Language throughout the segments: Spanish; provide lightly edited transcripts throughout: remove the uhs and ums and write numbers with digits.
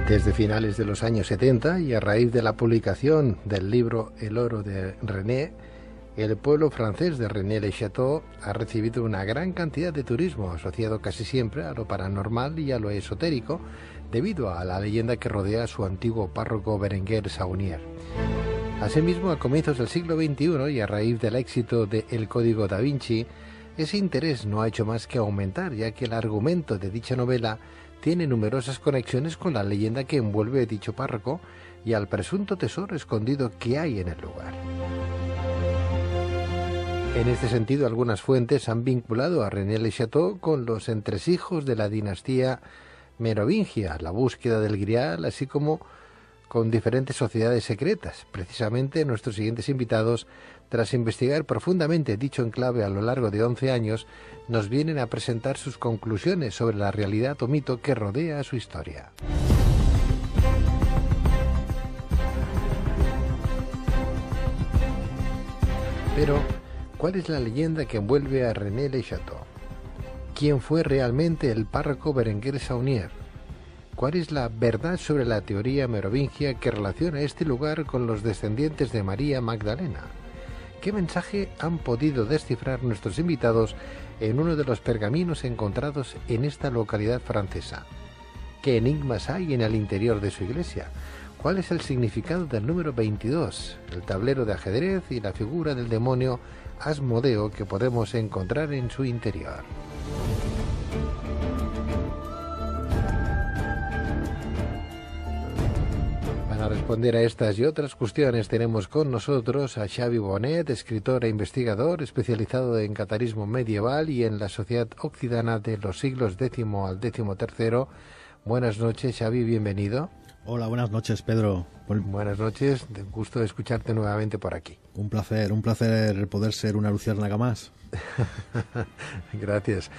Desde finales de los años 70 y a raíz de la publicación del libro El oro de René, el pueblo francés de René-le-Château ha recibido una gran cantidad de turismo asociado casi siempre a lo paranormal y a lo esotérico debido a la leyenda que rodea a su antiguo párroco Berenguer Saunier. Asimismo, a comienzos del siglo XXI y a raíz del éxito de El Código da Vinci, ese interés no ha hecho más que aumentar, ya que el argumento de dicha novela tiene numerosas conexiones con la leyenda que envuelve dicho párroco y al presunto tesoro escondido que hay en el lugar. En este sentido, algunas fuentes han vinculado a René-le-Château con los entresijos de la dinastía merovingia, la búsqueda del Grial, así como con diferentes sociedades secretas. Precisamente nuestros siguientes invitados, tras investigar profundamente dicho enclave a lo largo de 11 años, nos vienen a presentar sus conclusiones sobre la realidad o mito que rodea su historia. Pero, ¿cuál es la leyenda que envuelve a René-le-Château? ¿Quién fue realmente el párroco Berenguer Saunier? ¿Cuál es la verdad sobre la teoría merovingia que relaciona este lugar con los descendientes de María Magdalena? ¿Qué mensaje han podido descifrar nuestros invitados en uno de los pergaminos encontrados en esta localidad francesa? ¿Qué enigmas hay en el interior de su iglesia? ¿Cuál es el significado del número 22, el tablero de ajedrez y la figura del demonio Asmodeo que podemos encontrar en su interior? Para responder a estas y otras cuestiones tenemos con nosotros a Xavi Bonet, escritor e investigador especializado en catarismo medieval y en la sociedad occitana de los siglos X al XIII. Buenas noches, Xavi, bienvenido. Hola, buenas noches, Pedro. Buenas noches, gusto de escucharte nuevamente por aquí. Un placer poder ser una luciérnaga más. Gracias.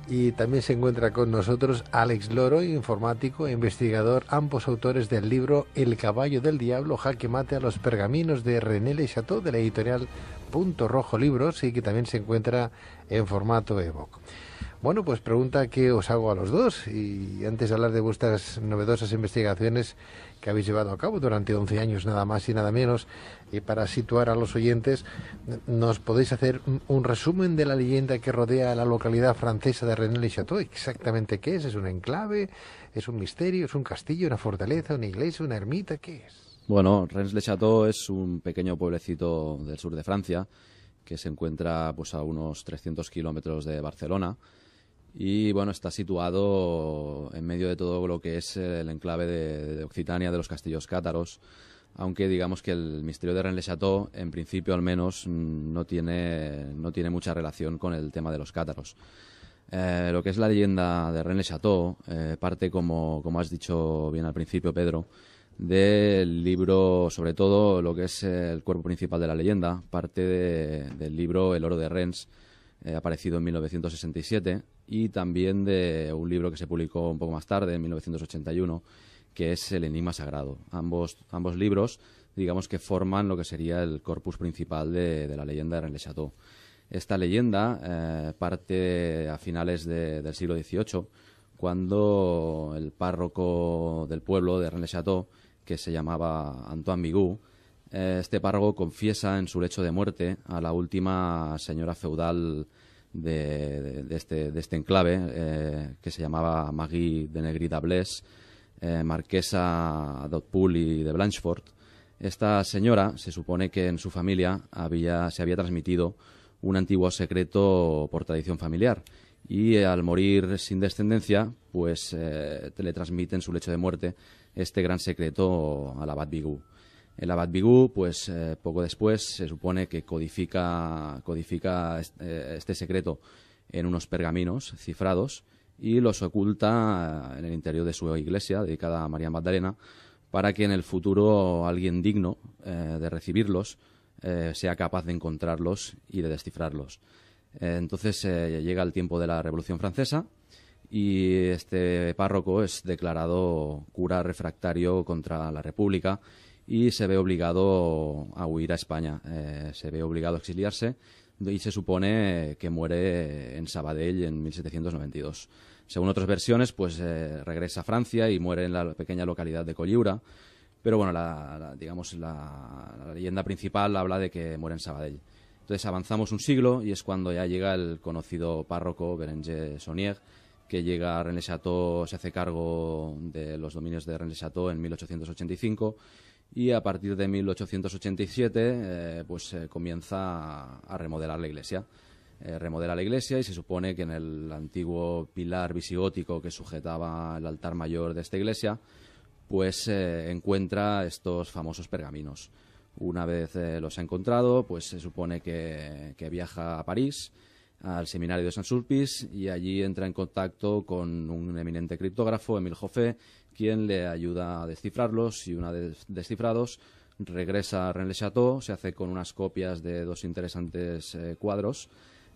Y también se encuentra con nosotros Alex Loro, informático e investigador, ambos autores del libro El caballo del diablo, jaque mate a los pergaminos de René-le-Château, de la editorial Punto Rojo Libros, y que también se encuentra en formato ebook. Bueno, pues pregunta que os hago a los dos, y antes de hablar de vuestras novedosas investigaciones que habéis llevado a cabo durante 11 años, nada más y nada menos, y para situar a los oyentes, ¿nos podéis hacer un resumen de la leyenda que rodea a la localidad francesa de René-le-Château? ¿Exactamente qué es? ¿Es un enclave? ¿Es un misterio? ¿Es un castillo? ¿Una fortaleza? ¿Una iglesia? ¿Una ermita? ¿Qué es? Bueno, Rennes-le-Château es un pequeño pueblecito del sur de Francia que se encuentra pues a unos 300 kilómetros de Barcelona. Y bueno, está situado en medio de todo lo que es el enclave de Occitania, de los castillos cátaros, aunque digamos que el misterio de Rennes-le-Château, en principio al menos, no tiene mucha relación con el tema de los cátaros. Lo que es la leyenda de Rennes-le-Château parte, como has dicho bien al principio, Pedro, del libro, sobre todo lo que es el cuerpo principal de la leyenda, parte del libro El oro de Rennes, aparecido en 1967, y también de un libro que se publicó un poco más tarde, en 1981, que es El enigma sagrado. Ambos libros, digamos que forman lo que sería el corpus principal de la leyenda de Rennes-le-Château. Esta leyenda parte a finales del siglo XVIII, cuando el párroco del pueblo de Rennes-le-Château, que se llamaba Antoine Bigot, este párroco confiesa en su lecho de muerte a la última señora feudal de este enclave, que se llamaba Marie de Negri-d'Ablés, marquesa d'Hautpoul y de Blanchefort. Esta señora, se supone que en su familia se había transmitido un antiguo secreto por tradición familiar, y al morir sin descendencia, pues le transmite en su lecho de muerte este gran secreto al abad Bigot. El abad Bigot, pues poco después, se supone que codifica este secreto en unos pergaminos cifrados y los oculta en el interior de su iglesia dedicada a María Magdalena, para que en el futuro alguien digno de recibirlos sea capaz de encontrarlos y de descifrarlos. Entonces llega el tiempo de la Revolución Francesa y este párroco es declarado cura refractario contra la República y se ve obligado a huir a España. Se ve obligado a exiliarse y se supone que muere en Sabadell en 1792. Según otras versiones, pues regresa a Francia y muere en la pequeña localidad de Colliura. Pero bueno, la leyenda principal habla de que muere en Sabadell. Entonces avanzamos un siglo y es cuando ya llega el conocido párroco Berenger Saunier, que llega a Rennes-le-Château, se hace cargo de los dominios de Rennes-le-Château en 1885 y a partir de 1887 comienza a remodelar la iglesia. Remodela la iglesia y se supone que en el antiguo pilar visigótico que sujetaba el altar mayor de esta iglesia pues encuentra estos famosos pergaminos. Una vez los ha encontrado, pues se supone que viaja a París, al seminario de Saint-Sulpice, y allí entra en contacto con un eminente criptógrafo, Émile Joffé, quien le ayuda a descifrarlos, y una vez descifrados regresa a Rennes-le-Château, se hace con unas copias de dos interesantes cuadros,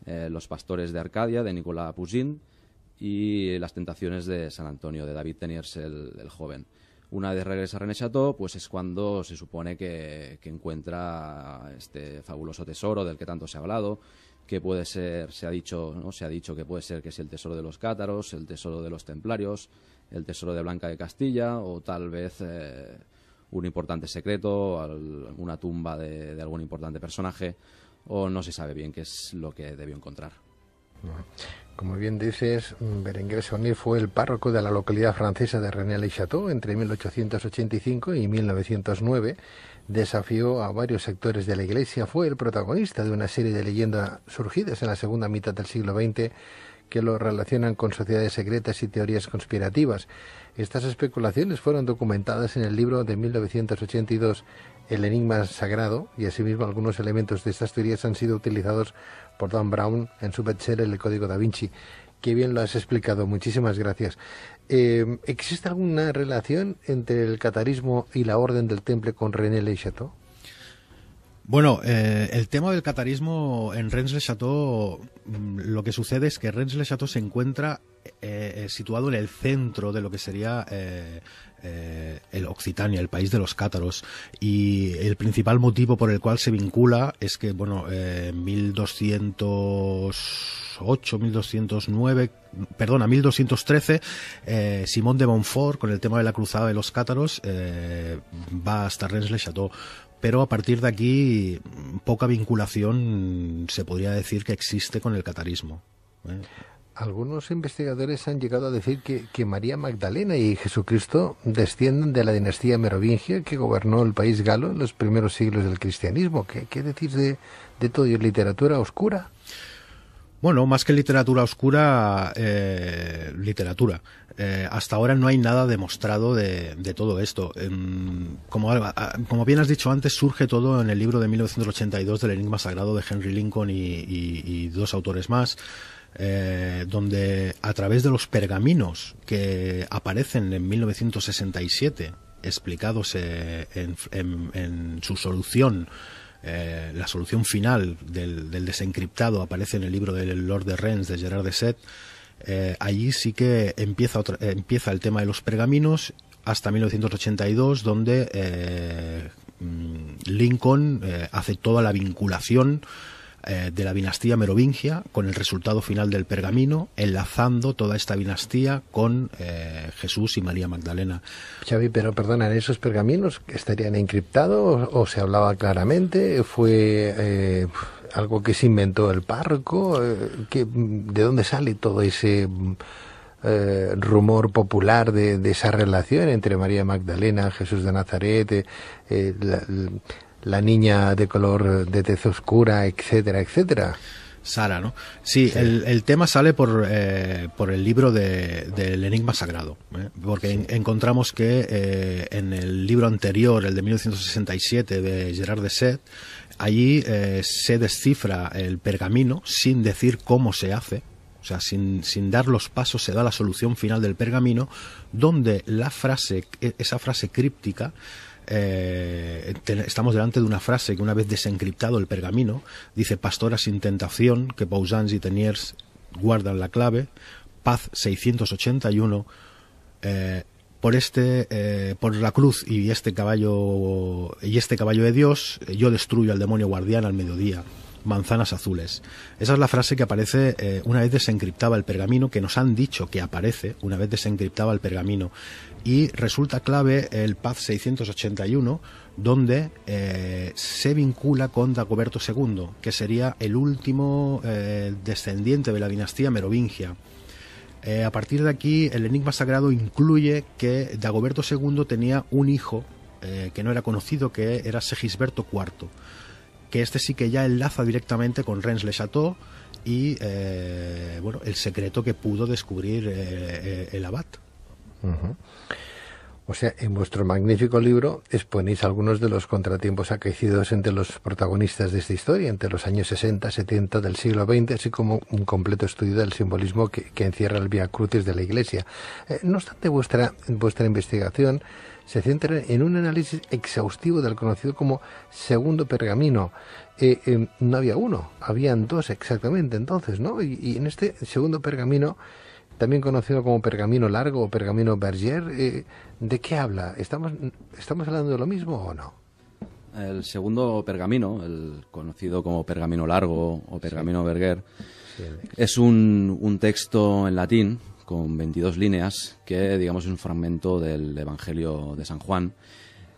Los pastores de Arcadia, de Nicolas Poussin, y Las tentaciones de San Antonio, de David Teniers el joven. Una vez regresa a Rennes-le-Château, pues es cuando se supone que encuentra este fabuloso tesoro del que tanto se ha hablado, que puede ser, se ha dicho que puede ser que es el tesoro de los cátaros, el tesoro de los templarios, el tesoro de Blanca de Castilla, o tal vez un importante secreto, una tumba de algún importante personaje, o no se sabe bien qué es lo que debió encontrar. Como bien dices, Berenguer Saunier fue el párroco de la localidad francesa de Rennes-le-Château entre 1885 y 1909. Desafió a varios sectores de la Iglesia, fue el protagonista de una serie de leyendas surgidas en la segunda mitad del siglo XX que lo relacionan con sociedades secretas y teorías conspirativas. Estas especulaciones fueron documentadas en el libro de 1982, El enigma sagrado, y asimismo algunos elementos de estas teorías han sido utilizados por Dan Brown en su bestseller El Código da Vinci. Qué bien lo has explicado, muchísimas gracias. ¿Existe alguna relación entre el catarismo y la Orden del Temple con Rennes-le-Château? Bueno, el tema del catarismo en Rennes-le-Château, lo que sucede es que Rennes-le-Château se encuentra situado en el centro de lo que sería el Occitania, el país de los cátaros, y el principal motivo por el cual se vincula es que, bueno, 1213, Simón de Montfort, con el tema de la cruzada de los cátaros, va hasta Rennes-le-Château. Pero a partir de aquí, poca vinculación se podría decir que existe con el catarismo. Algunos investigadores han llegado a decir que María Magdalena y Jesucristo descienden de la dinastía merovingia que gobernó el país galo en los primeros siglos del cristianismo. ¿Qué decís de todo? ¿Y literatura oscura? Bueno, más que literatura oscura, literatura. Hasta ahora no hay nada demostrado de todo esto. Como bien has dicho antes, surge todo en el libro de 1982 del Enigma Sagrado de Henry Lincoln y dos autores más, donde a través de los pergaminos que aparecen en 1967, explicados en su solución, la solución final del desencriptado aparece en el libro del Lord de Rennes de Gerard de Sète. Allí sí que empieza el tema de los pergaminos hasta 1982, donde Lincoln hace toda la vinculación de la dinastía merovingia con el resultado final del pergamino, enlazando toda esta dinastía con Jesús y María Magdalena. Xavi, pero perdona, ¿en esos pergaminos estarían encriptados o se hablaba claramente? ¿Fue algo que se inventó el párroco? ¿De dónde sale todo ese rumor popular de esa relación entre María Magdalena, Jesús de Nazaret, la niña de color de tez oscura, etcétera, etcétera? Sara, ¿no? Sí, sí. El tema sale por el libro del Enigma Sagrado, porque encontramos que en el libro anterior, el de 1967 de Gerard de Sète, allí se descifra el pergamino sin decir cómo se hace. O sea, sin dar los pasos se da la solución final del pergamino, donde esa frase críptica, estamos delante de una frase que, una vez desencriptado el pergamino, dice: pastora sin tentación, que Pausans y Teniers guardan la clave, paz 681, por la cruz y este caballo de Dios, yo destruyo al demonio guardián al mediodía. manzanas azules. Esa es la frase que aparece una vez desencriptaba el pergamino, que nos han dicho que aparece una vez desencriptaba el pergamino. Y resulta clave el Paz 681, donde se vincula con Dagoberto II, que sería el último descendiente de la dinastía merovingia. A partir de aquí, el enigma sagrado incluye que Dagoberto II tenía un hijo que no era conocido, que era Segisberto IV, que este sí que ya enlaza directamente con Rennes-le-Château y bueno, el secreto que pudo descubrir el abad. Uh-huh. O sea, en vuestro magnífico libro exponéis algunos de los contratiempos acaecidos entre los protagonistas de esta historia, entre los años 60, 70 del siglo XX, así como un completo estudio del simbolismo que encierra el Vía Crucis de la Iglesia. No obstante, vuestra investigación se centra en un análisis exhaustivo del conocido como segundo pergamino. No había uno, habían dos exactamente entonces, ¿no? Y en este segundo pergamino, también conocido como pergamino largo o pergamino Berger, ¿de qué habla? ¿Estamos hablando de lo mismo o no? El segundo pergamino, el conocido como pergamino largo o pergamino Berger, es un texto en latín con 22 líneas que, digamos, es un fragmento del Evangelio de San Juan.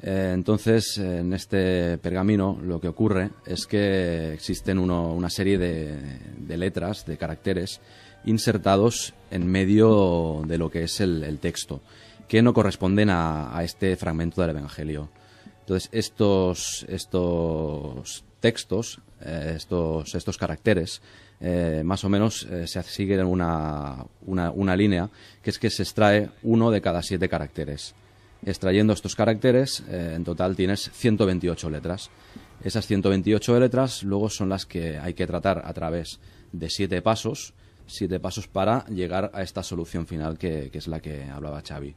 Entonces, en este pergamino lo que ocurre es que existen una serie de letras, de caracteres, insertados en medio de lo que es el texto, que no corresponden a este fragmento del Evangelio. Entonces, estos textos, estos caracteres, más o menos se sigue una línea, que es que se extrae uno de cada 7 caracteres. Extrayendo estos caracteres, en total tienes 128 letras. Esas 128 letras luego son las que hay que tratar a través de 7 pasos para llegar a esta solución final que es la que hablaba Xavi.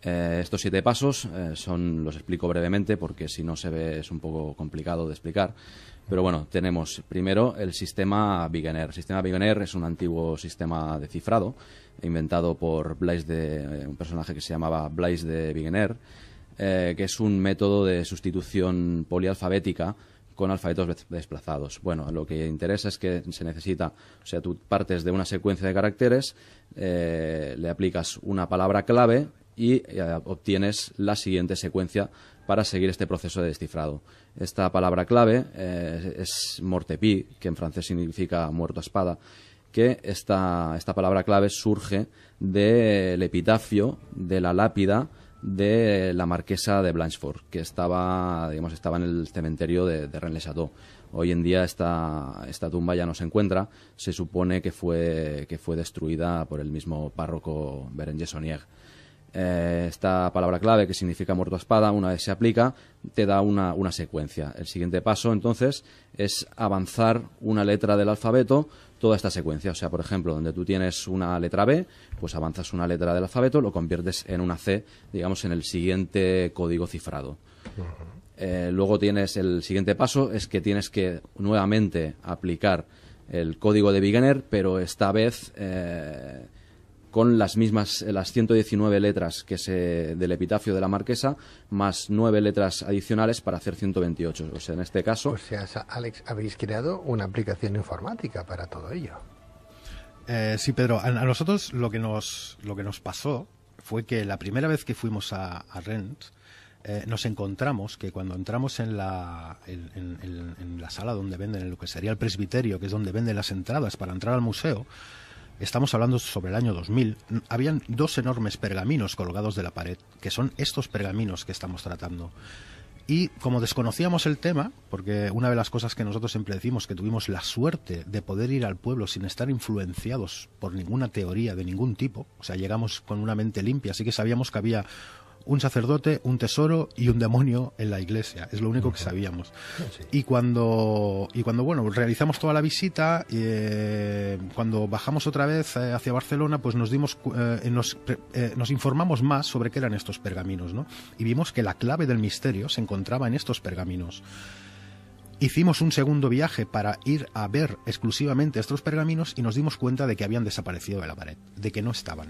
Estos 7 pasos los explico brevemente porque si no se ve es un poco complicado de explicar. Pero bueno, tenemos primero el sistema Wegener. El sistema Wegener es un antiguo sistema de cifrado inventado por un personaje que se llamaba Blaise de Wegener, que es un método de sustitución polialfabética con alfabetos desplazados. Bueno, lo que interesa es que se necesita, o sea, tú partes de una secuencia de caracteres, le aplicas una palabra clave y obtienes la siguiente secuencia para seguir este proceso de descifrado. Esta palabra clave es mortepi, que en francés significa muerto a espada, que esta palabra clave surge del epitafio de la lápida de la marquesa de Blanchefort, que estaba en el cementerio de Rennes-le-Château. Hoy en día esta tumba ya no se encuentra. Se supone que fue destruida por el mismo párroco Berenguer Saunier. Esta palabra clave, que significa muerto a espada, una vez se aplica, te da una secuencia. El siguiente paso, entonces, es avanzar una letra del alfabeto toda esta secuencia. O sea, por ejemplo, donde tú tienes una letra B, pues avanzas una letra del alfabeto, lo conviertes en una C, digamos, en el siguiente código cifrado. Luego tienes el siguiente paso, es que tienes que nuevamente aplicar el código de Wegener, pero esta vez con las 119 letras del epitafio de la marquesa, más 9 letras adicionales para hacer 128. O sea, en este caso... O sea, Alex, habéis creado una aplicación informática para todo ello. Sí, Pedro. A nosotros lo que nos pasó fue que la primera vez que fuimos a Rennes, nos encontramos que cuando entramos en la sala donde venden lo que sería el presbiterio, que es donde venden las entradas para entrar al museo, estamos hablando sobre el año 2000, habían 2 enormes pergaminos colgados de la pared, que son estos pergaminos que estamos tratando. Y como desconocíamos el tema, porque una de las cosas que nosotros siempre decimos, que tuvimos la suerte de poder ir al pueblo sin estar influenciados por ninguna teoría de ningún tipo, o sea, llegamos con una mente limpia, así que sabíamos que había un sacerdote, un tesoro y un demonio en la iglesia. Es lo único que sabíamos. Sí. Y cuando bueno, realizamos toda la visita, cuando bajamos otra vez hacia Barcelona, pues nos informamos más sobre qué eran estos pergaminos, ¿no? Y vimos que la clave del misterio se encontraba en estos pergaminos. Hicimos un segundo viaje para ir a ver exclusivamente estos pergaminos y nos dimos cuenta de que habían desaparecido de la pared, de que no estaban.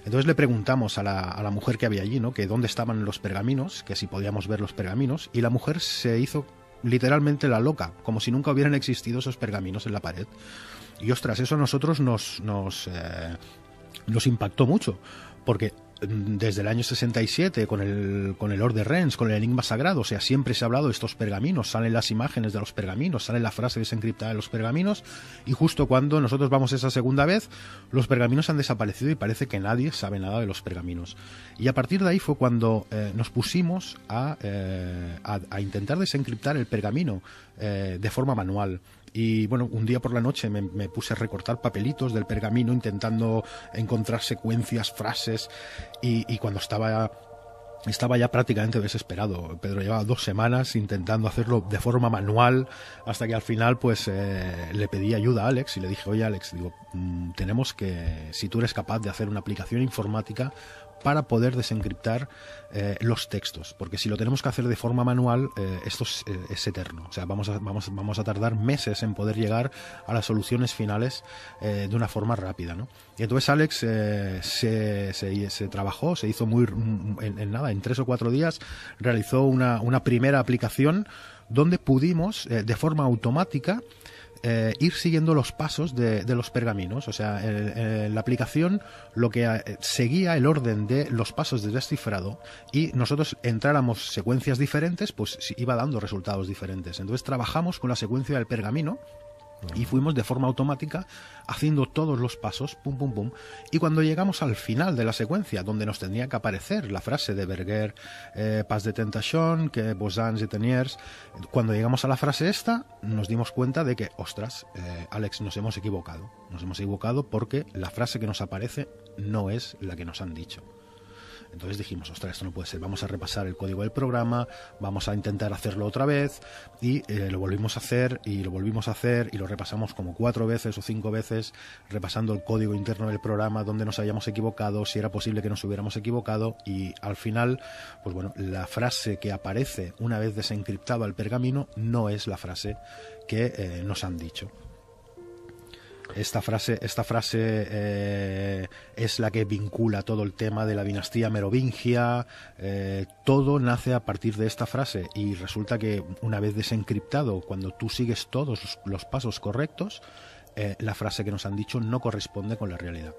Entonces le preguntamos a la mujer que había allí, ¿no?, que dónde estaban los pergaminos, que si podíamos ver los pergaminos, y la mujer se hizo literalmente la loca, como si nunca hubieran existido esos pergaminos en la pared. Y ostras, eso a nosotros nos impactó mucho, porque desde el año 67 con el Or de Rennes, con el Enigma Sagrado, o sea, siempre se ha hablado de estos pergaminos, salen las imágenes de los pergaminos, sale la frase desencriptada de los pergaminos, y justo cuando nosotros vamos esa segunda vez, los pergaminos han desaparecido y parece que nadie sabe nada de los pergaminos. Y a partir de ahí fue cuando nos pusimos a intentar desencriptar el pergamino de forma manual. Y bueno, un día por la noche me puse a recortar papelitos del pergamino intentando encontrar secuencias, frases, y cuando estaba ya prácticamente desesperado. Pedro llevaba 2 semanas intentando hacerlo de forma manual, hasta que al final pues le pedí ayuda a Alex y le dije: oye Alex, digo, tenemos que, si tú eres capaz de hacer una aplicación informática para poder desencriptar los textos, porque si lo tenemos que hacer de forma manual, esto es eterno. O sea, vamos a tardar meses en poder llegar a las soluciones finales de una forma rápida, ¿no? Y entonces Alex se trabajó, se hizo en 3 o 4 días, realizó una primera aplicación donde pudimos de forma automática ir siguiendo los pasos de los pergaminos. O sea, la aplicación lo que seguía el orden de los pasos de descifrado, y nosotros entráramos secuencias diferentes, pues iba dando resultados diferentes. Entonces trabajamos con la secuencia del pergamino y fuimos de forma automática haciendo todos los pasos, pum, pum, pum. Y cuando llegamos al final de la secuencia, donde nos tendría que aparecer la frase de Berger, pas de tentation, que Bosans y Teniers, cuando llegamos a la frase esta, nos dimos cuenta de que, ostras, Alex, nos hemos equivocado. Nos hemos equivocado porque la frase que nos aparece no es la que nos han dicho. Entonces dijimos: ostras, esto no puede ser, vamos a repasar el código del programa, vamos a intentar hacerlo otra vez, y lo volvimos a hacer, y lo volvimos a hacer, y lo repasamos como 4 veces o 5 veces, repasando el código interno del programa, donde nos habíamos equivocado, si era posible que nos hubiéramos equivocado, y al final, pues bueno, la frase que aparece una vez desencriptado el pergamino no es la frase que nos han dicho. Esta frase es la que vincula todo el tema de la dinastía merovingia. Todo nace a partir de esta frase, y resulta que una vez desencriptado, cuando tú sigues todos los pasos correctos, la frase que nos han dicho no corresponde con la realidad.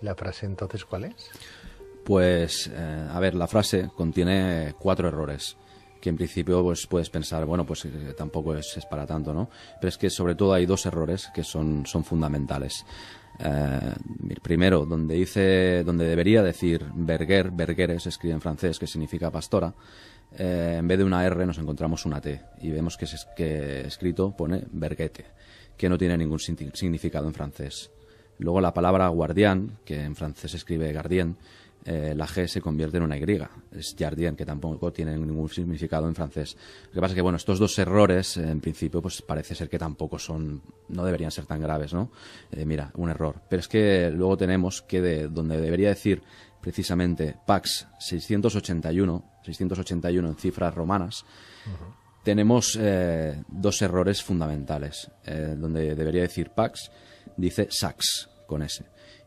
¿La frase entonces cuál es? Pues, a ver, la frase contiene 4 errores, que en principio pues puedes pensar, bueno, pues tampoco es para tanto, ¿no? Pero es que sobre todo hay 2 errores que son fundamentales. Primero, donde debería decir Berger, Bergere se escribe en francés, que significa pastora, en vez de una R nos encontramos una T, y vemos que escrito pone Berguete, que no tiene ningún significado en francés. Luego la palabra guardián, que en francés se escribe gardien, la G se convierte en una Y, es jardien, que tampoco tiene ningún significado en francés. Lo que pasa es que, bueno, estos 2 errores, en principio, pues parece ser que tampoco no deberían ser tan graves, ¿no? Mira, un error. Pero es que luego tenemos que donde debería decir precisamente Pax 681 en cifras romanas, tenemos 2 errores fundamentales. Donde debería decir Pax, dice Sax, con S.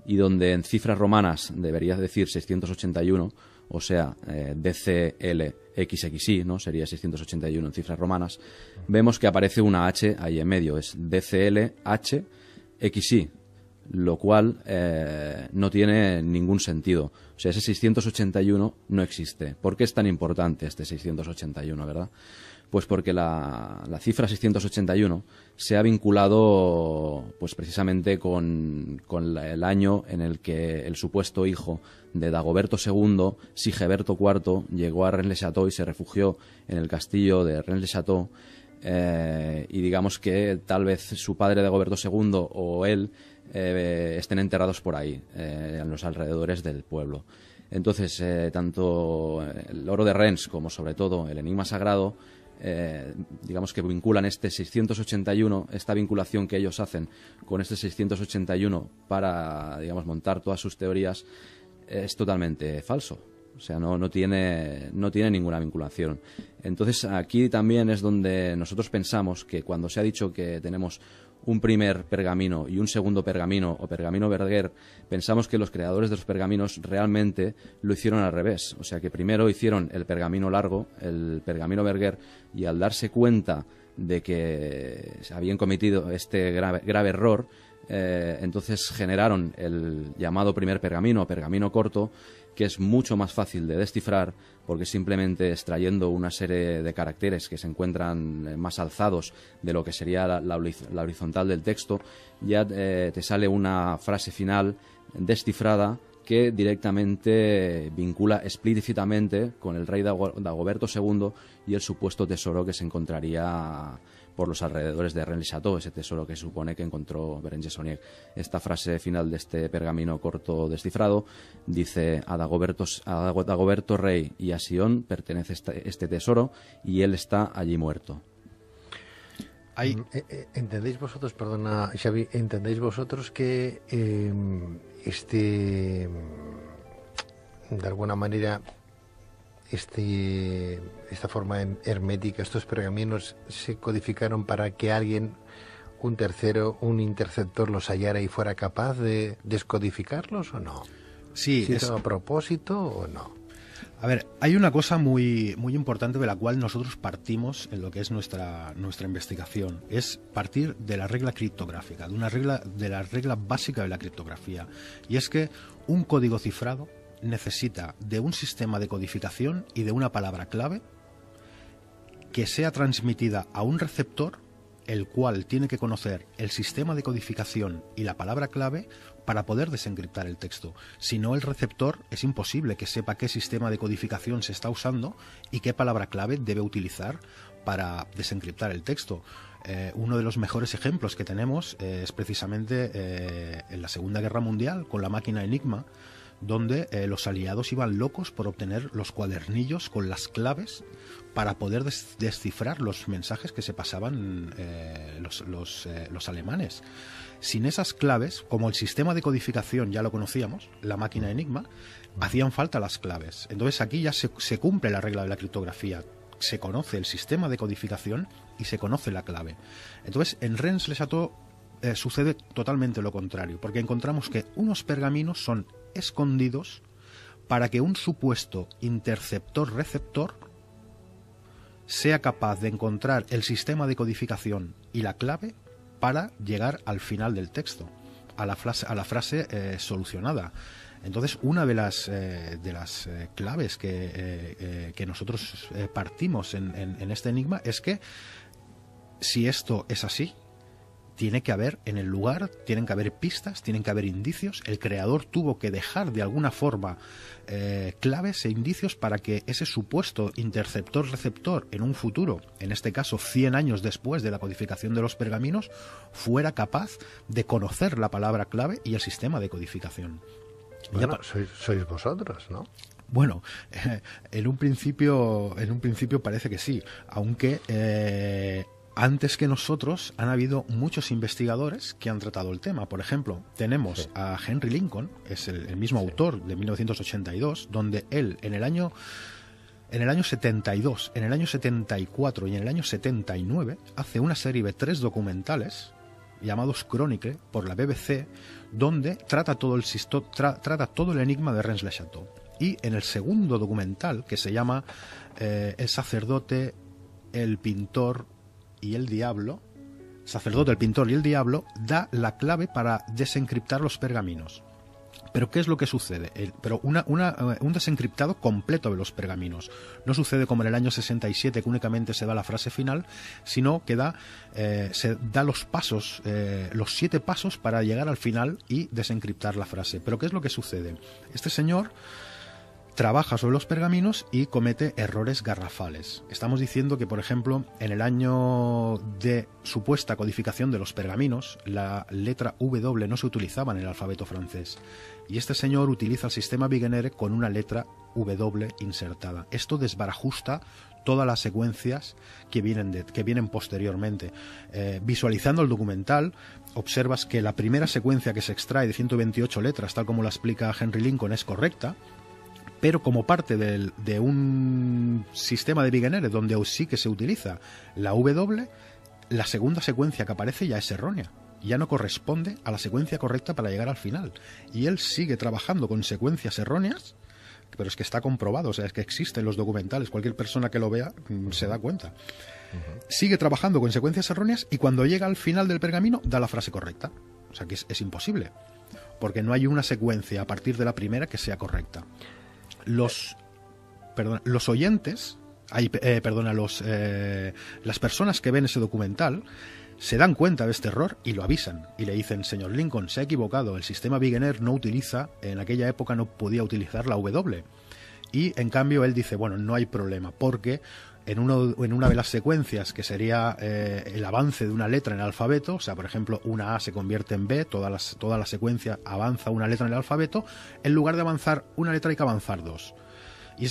Y donde en cifras romanas debería decir 681, o sea, DCLXXI, ¿no? Sería 681 en cifras romanas. Vemos que aparece una H ahí en medio, es DCLHXI, lo cual no tiene ningún sentido. O sea, ese 681 no existe. ¿Por qué es tan importante este 681, verdad? Pues porque la cifra 681 se ha vinculado pues precisamente con el año en el que el supuesto hijo de Dagoberto II, Sigeberto IV, llegó a Rennes-le-Château y se refugió en el castillo de Rennes-le-Château, y digamos que tal vez su padre Dagoberto II o él estén enterrados por ahí, en los alrededores del pueblo. Entonces, tanto el oro de Rennes como sobre todo el enigma sagrado, digamos que vinculan este 681, esta vinculación que ellos hacen con este 681 para, digamos, montar todas sus teorías, es totalmente falso. O sea, no tiene ninguna vinculación. Entonces, aquí también es donde nosotros pensamos que cuando se ha dicho que tenemos un primer pergamino y un segundo pergamino o pergamino Berger, pensamos que los creadores de los pergaminos realmente lo hicieron al revés. O sea, que primero hicieron el pergamino largo, el pergamino Berger, y al darse cuenta de que se habían cometido este grave error, entonces generaron el llamado primer pergamino o pergamino corto, que es mucho más fácil de descifrar porque simplemente extrayendo una serie de caracteres que se encuentran más alzados de lo que sería la horizontal del texto, ya te sale una frase final descifrada que directamente vincula explícitamente con el rey Dagoberto II y el supuesto tesoro que se encontraría por los alrededores de Rennes-le-Château, ese tesoro que se supone que encontró Berenguer-Saunier. Esta frase final de este pergamino corto descifrado dice: a Dagoberto rey y a Sion pertenece este tesoro y él está allí muerto. ¿Entendéis vosotros, perdona Xavi, entendéis vosotros que de alguna manera esta forma hermética, estos pergaminos se codificaron para que alguien, un tercero, un interceptor, los hallara y fuera capaz de descodificarlos o no? Sí, ¿Si es a propósito o no? A ver, hay una cosa muy importante de la cual nosotros partimos en lo que es nuestra investigación. Es partir de la regla criptográfica, de la regla básica de la criptografía. Y es que un código cifrado necesita de un sistema de codificación y de una palabra clave que sea transmitida a un receptor, el cual tiene que conocer el sistema de codificación y la palabra clave para poder desencriptar el texto. Si no, el receptor es imposible que sepa qué sistema de codificación se está usando y qué palabra clave debe utilizar para desencriptar el texto. Uno de los mejores ejemplos que tenemos es precisamente en la Segunda Guerra Mundial, con la máquina Enigma, donde los aliados iban locos por obtener los cuadernillos con las claves para poder descifrar los mensajes que se pasaban los alemanes. Sin esas claves, como el sistema de codificación ya lo conocíamos, la máquina Enigma, hacían falta las claves. Entonces aquí ya se cumple la regla de la criptografía. Se conoce el sistema de codificación y se conoce la clave. Entonces en Rennes-le-Château sucede totalmente lo contrario, porque encontramos que unos pergaminos son escondidos para que un supuesto interceptor-receptor sea capaz de encontrar el sistema de codificación y la clave para llegar al final del texto, a la frase solucionada. Entonces, una de las claves que nosotros partimos en este enigma es que si esto es así, tiene que haber en el lugar, tienen que haber pistas, tienen que haber indicios. El creador tuvo que dejar de alguna forma claves e indicios para que ese supuesto interceptor-receptor en un futuro, en este caso 100 años después de la codificación de los pergaminos, fuera capaz de conocer la palabra clave y el sistema de codificación. Bueno, sois vosotros, ¿no? Bueno, en un principio parece que sí, aunque antes que nosotros han habido muchos investigadores que han tratado el tema. Por ejemplo, tenemos a Henry Lincoln, es el mismo autor de 1982, donde él en el año 72, en el año 74 y en el año 79 hace una serie de 3 documentales llamados Chronicle por la BBC, donde trata todo el enigma de Rennes-le-Château. Y en el segundo documental, que se llama El sacerdote, el pintor y el diablo, sacerdote, el pintor y el diablo, da la clave para desencriptar los pergaminos. Pero ¿qué es lo que sucede? Un desencriptado completo de los pergaminos. No sucede como en el año 67, que únicamente se da la frase final, sino que se da los pasos, los 7 pasos para llegar al final y desencriptar la frase. Pero ¿qué es lo que sucede? Este señor trabaja sobre los pergaminos y comete errores garrafales. Estamos diciendo que, por ejemplo, en el año de supuesta codificación de los pergaminos, la letra W no se utilizaba en el alfabeto francés. Y este señor utiliza el sistema Wegener con una letra W insertada. Esto desbarajusta todas las secuencias que vienen posteriormente. Visualizando el documental, observas que la primera secuencia que se extrae de 128 letras, tal como la explica Henry Lincoln, es correcta, pero como parte de un sistema de Wegener donde sí que se utiliza la W, la segunda secuencia que aparece ya es errónea, ya no corresponde a la secuencia correcta para llegar al final, y él sigue trabajando con secuencias erróneas, pero es que está comprobado, o sea, es que existen los documentales, cualquier persona que lo vea se da cuenta. Sigue trabajando con secuencias erróneas y cuando llega al final del pergamino da la frase correcta, o sea que es imposible, porque no hay una secuencia a partir de la primera que sea correcta. Los oyentes, las personas que ven ese documental se dan cuenta de este error y lo avisan y le dicen: señor Lincoln, se ha equivocado, el sistema Wegener no utiliza, en aquella época no podía utilizar la W, y en cambio él dice: bueno, no hay problema, porque en una de las secuencias, que sería el avance de una letra en el alfabeto, o sea, por ejemplo, una A se convierte en B, toda la secuencia avanza una letra en el alfabeto, en lugar de avanzar una letra hay que avanzar dos. Y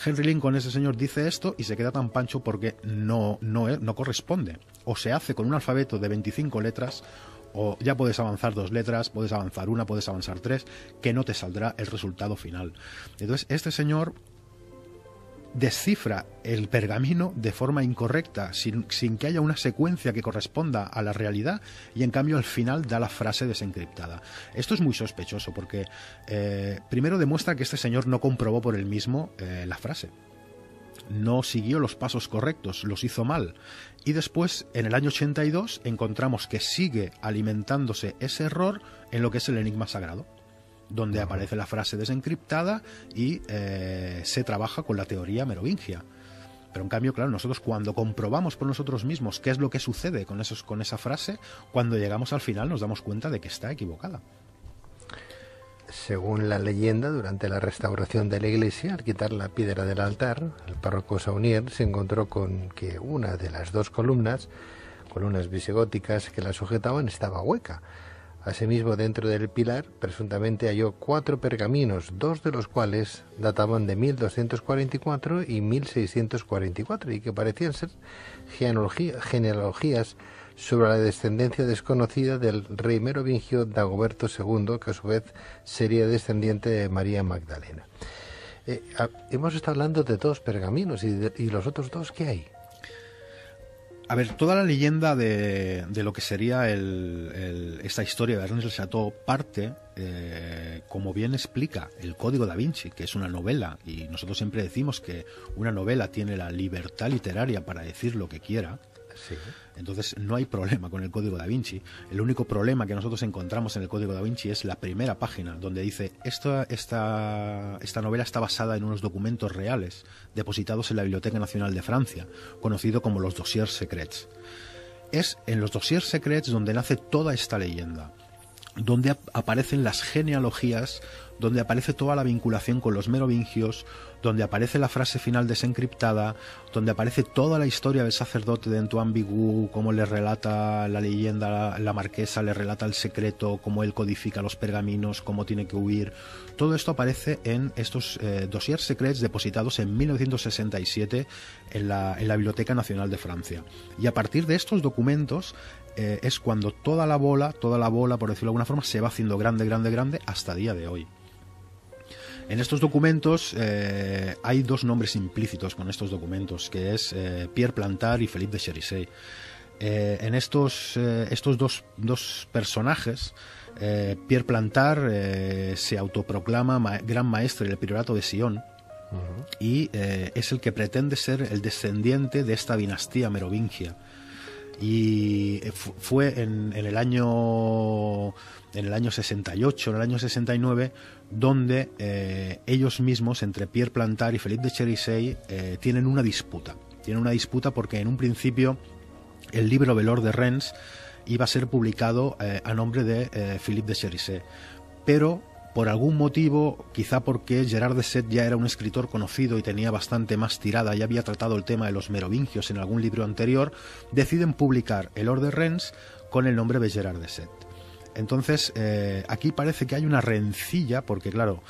Henry Lincoln, ese señor, dice esto y se queda tan pancho porque no corresponde. O se hace con un alfabeto de 25 letras, o ya puedes avanzar 2 letras, puedes avanzar una, puedes avanzar 3, que no te saldrá el resultado final. Entonces, este señor descifra el pergamino de forma incorrecta, sin que haya una secuencia que corresponda a la realidad, y en cambio al final da la frase desencriptada. Esto es muy sospechoso porque primero demuestra que este señor no comprobó por él mismo la frase, no siguió los pasos correctos, los hizo mal, y después en el año 82 encontramos que sigue alimentándose ese error en lo que es el Enigma Sagrado, donde aparece la frase desencriptada y se trabaja con la teoría merovingia. Pero en cambio, claro, nosotros cuando comprobamos por nosotros mismos qué es lo que sucede con esa frase, cuando llegamos al final nos damos cuenta de que está equivocada. Según la leyenda, durante la restauración de la iglesia, al quitar la piedra del altar, el párroco Saunier se encontró con que una de las 2 columnas visigóticas que la sujetaban, estaba hueca. Asimismo, dentro del pilar, presuntamente halló 4 pergaminos, 2 de los cuales databan de 1244 y 1644, y que parecían ser genealogías sobre la descendencia desconocida del rey merovingio Dagoberto II, que a su vez sería descendiente de María Magdalena. Hemos estado hablando de 2 pergaminos, y los otros 2, ¿qué hay? A ver, toda la leyenda de lo que sería esta historia de Ernest Le Chateau parte, como bien explica el Código da Vinci, que es una novela, y nosotros siempre decimos que una novela tiene la libertad literaria para decir lo que quiera. Sí. Entonces no hay problema con el Código da Vinci. El único problema que nosotros encontramos en el Código da Vinci es la primera página, donde dice: esta novela está basada en unos documentos reales depositados en la Biblioteca Nacional de Francia, conocido como los Dossiers Secrets. Es en los Dossiers Secrets donde nace toda esta leyenda, donde aparecen las genealogías, donde aparece toda la vinculación con los merovingios, donde aparece la frase final desencriptada, donde aparece toda la historia del sacerdote de Antoine Bigot, cómo le relata la leyenda, la marquesa le relata el secreto, cómo él codifica los pergaminos, cómo tiene que huir. Todo esto aparece en estos dossiers secrets depositados en 1967 en la Biblioteca Nacional de Francia. Y a partir de estos documentos es cuando toda la bola, por decirlo de alguna forma, se va haciendo grande hasta el día de hoy. En estos documentos hay 2 nombres implícitos con estos documentos, que es Pierre Plantard y Philippe de Cherisay. En estos dos personajes, Pierre Plantard se autoproclama gran maestre del priorato de Sion, y es el que pretende ser el descendiente de esta dinastía merovingia. Y fue en el año 68, en el año 69, donde ellos mismos, entre Pierre Plantard y Philippe de Cherisay, tienen una disputa. Tienen una disputa porque en un principio el libro Velor de Rennes iba a ser publicado a nombre de Philippe de Cherisay, pero por algún motivo, quizá porque Gerard de Set ya era un escritor conocido y tenía bastante más tirada, ya había tratado el tema de los merovingios en algún libro anterior, deciden publicar el Or de Rennes con el nombre de Gerard de Set. Entonces, aquí parece que hay una rencilla, porque claro,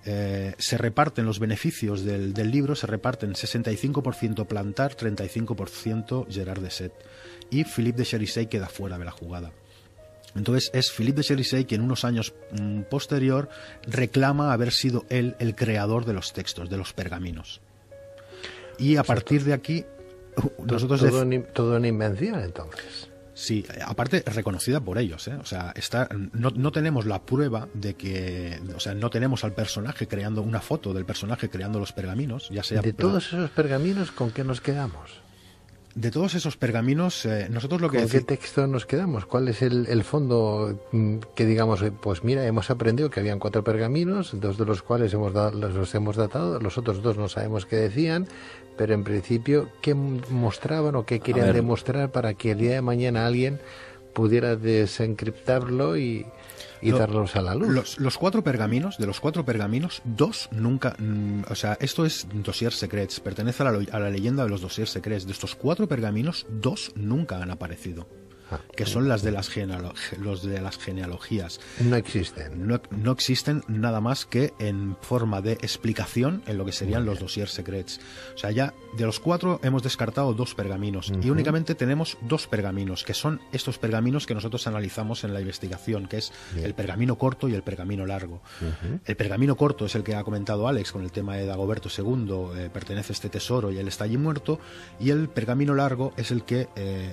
se reparten los beneficios del libro, se reparten 65% Plantard, 35% Gerard de Set, y Philippe de Cherisay queda fuera de la jugada. Entonces es Philippe de Cherisey quien unos años posterior reclama haber sido él el creador de los textos, de los pergaminos. Y a partir de aquí nosotros... Todo una invención, entonces. Sí, aparte reconocida por ellos, ¿eh? O sea, no tenemos la prueba de que... O sea, no tenemos al personaje creando una foto del personaje creando los pergaminos, ya sea... De todos esos pergaminos, ¿con qué nos quedamos? De todos esos pergaminos, nosotros lo que... ¿Con qué texto nos quedamos? ¿Cuál es el fondo que digamos, pues mira, hemos aprendido que habían 4 pergaminos, 2 de los cuales los hemos datado, los otros 2 no sabemos qué decían, pero en principio, ¿qué mostraban o qué querían demostrar para que el día de mañana alguien pudiera desencriptarlo y darlos a la luz? Los 4 pergaminos, de los 4 pergaminos, 2 nunca... o sea, esto es Dossier Secrets, pertenece a la leyenda de los Dossier Secrets. De estos 4 pergaminos, 2 nunca han aparecido. Que son los de las genealogías. No existen. No existen nada más que en forma de explicación en lo que serían los Dossier Secrets. O sea, ya de los 4 hemos descartado 2 pergaminos y únicamente tenemos 2 pergaminos, que son estos pergaminos que nosotros analizamos en la investigación, que es el pergamino corto y el pergamino largo. El pergamino corto es el que ha comentado Alex con el tema de Dagoberto II, pertenece a este tesoro y él está allí muerto, y el pergamino largo es el que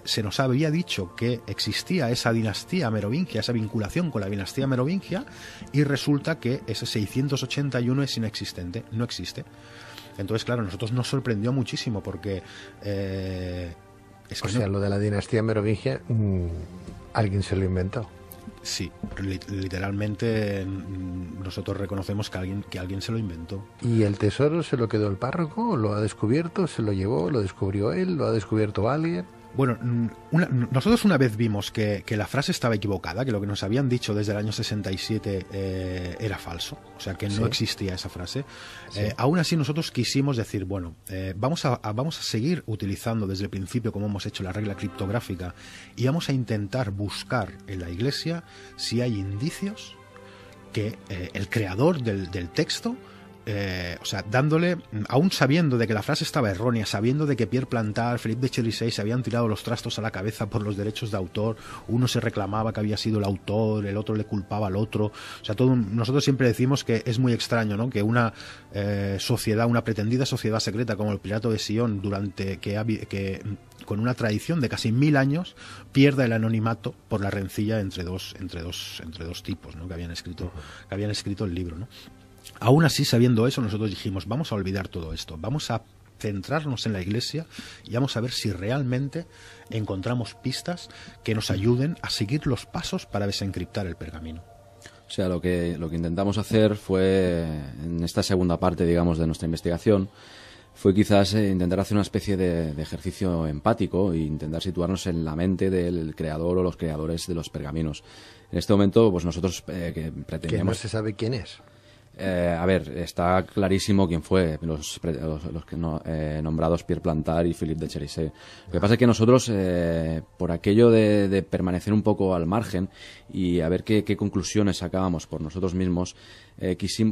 se nos había dicho que existía esa dinastía merovingia, esa vinculación con la dinastía merovingia, y resulta que ese 681 es inexistente, no existe. Entonces, claro, a nosotros nos sorprendió muchísimo porque... lo de la dinastía merovingia, alguien se lo inventó. Sí, literalmente nosotros reconocemos que alguien se lo inventó. ¿Y el tesoro se lo quedó el párroco? ¿Lo ha descubierto? ¿Se lo llevó? ¿Lo descubrió él? ¿Lo ha descubierto alguien? Bueno, nosotros una vez vimos que la frase estaba equivocada, que lo que nos habían dicho desde el año 67 era falso, o sea que no existía esa frase. Aún así nosotros quisimos decir, bueno, vamos a seguir utilizando desde el principio, como hemos hecho, la regla criptográfica, y vamos a intentar buscar en la Iglesia si hay indicios que el creador del texto... o sea, dándole, aún sabiendo de que la frase estaba errónea, sabiendo de que Pierre Plantard, Philippe de Cherisey se habían tirado los trastos a la cabeza por los derechos de autor, uno se reclamaba que había sido el autor, el otro le culpaba al otro, o sea, nosotros siempre decimos que es muy extraño, ¿no?, que una sociedad, una pretendida sociedad secreta como el Priorato de Sion, que con una tradición de casi 1000 años, pierda el anonimato por la rencilla entre dos tipos, ¿no?, que habían escrito el libro, ¿no? Aún así, sabiendo eso, nosotros dijimos, vamos a olvidar todo esto, vamos a centrarnos en la Iglesia y vamos a ver si realmente encontramos pistas que nos ayuden a seguir los pasos para desencriptar el pergamino. O sea, lo que intentamos hacer fue, en esta segunda parte, digamos, de nuestra investigación, fue quizás intentar hacer una especie de ejercicio empático e intentar situarnos en la mente del creador o los creadores de los pergaminos. En este momento, pues nosotros que pretendíamos... Que no se sabe quién es. A ver, está clarísimo quién fue los nombrados Pierre Plantard y Philippe de Cherisey. Lo que pasa es que nosotros, por aquello de permanecer un poco al margen y a ver qué conclusiones sacábamos por nosotros mismos,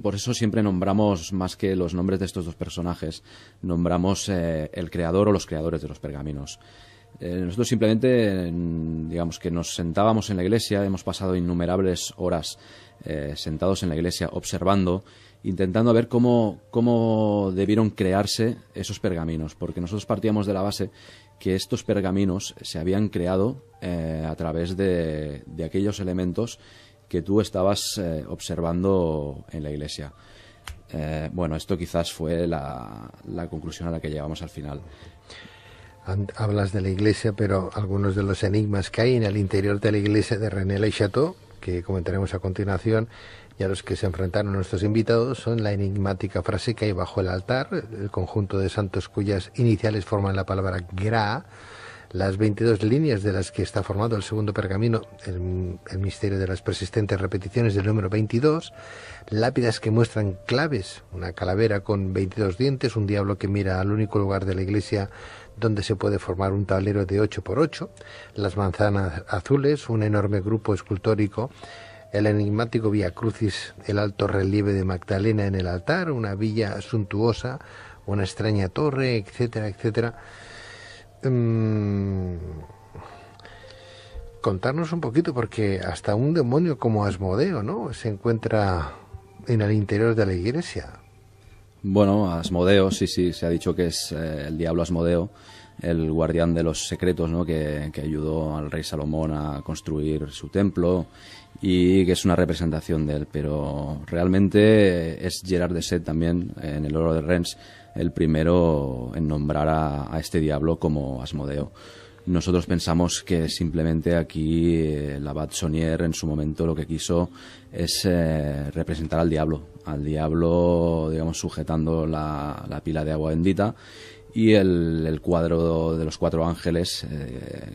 por eso siempre nombramos, más que los nombres de estos 2 personajes, nombramos el creador o los creadores de los pergaminos. Nosotros simplemente, digamos que nos sentábamos en la iglesia, hemos pasado innumerables horas sentados en la iglesia observando, intentando ver cómo debieron crearse esos pergaminos, porque nosotros partíamos de la base que estos pergaminos se habían creado a través de aquellos elementos que tú estabas observando en la iglesia. Bueno, esto quizás fue la conclusión a la que llegamos al final. Hablas de la iglesia, pero algunos de los enigmas que hay en el interior de la iglesia de Rennes-le-Château, que comentaremos a continuación, y a los que se enfrentaron nuestros invitados, son la enigmática frase que hay bajo el altar, el conjunto de santos cuyas iniciales forman la palabra Gra, las 22 líneas de las que está formado el segundo pergamino, el misterio de las persistentes repeticiones del número 22, lápidas que muestran claves, una calavera con 22 dientes, un diablo que mira al único lugar de la iglesia donde se puede formar un tablero de 8×8, las manzanas azules, un enorme grupo escultórico, el enigmático Vía Crucis, el alto relieve de Magdalena en el altar, una villa suntuosa, una extraña torre, etcétera, etcétera. contarnos un poquito, porque hasta un demonio como Asmodeo, ¿no?, se encuentra en el interior de la iglesia. Bueno, Asmodeo, sí, se ha dicho que es el diablo Asmodeo, el guardián de los secretos, ¿no?, que ayudó al rey Salomón a construir su templo y que es una representación de él, pero realmente es Gerard de Set también, en el Oro de Rennes, el primero en nombrar a este diablo como Asmodeo. Nosotros pensamos que simplemente aquí el abad Saunier en su momento lo que quiso es representar al diablo, digamos, sujetando la pila de agua bendita, y el cuadro de los 4 ángeles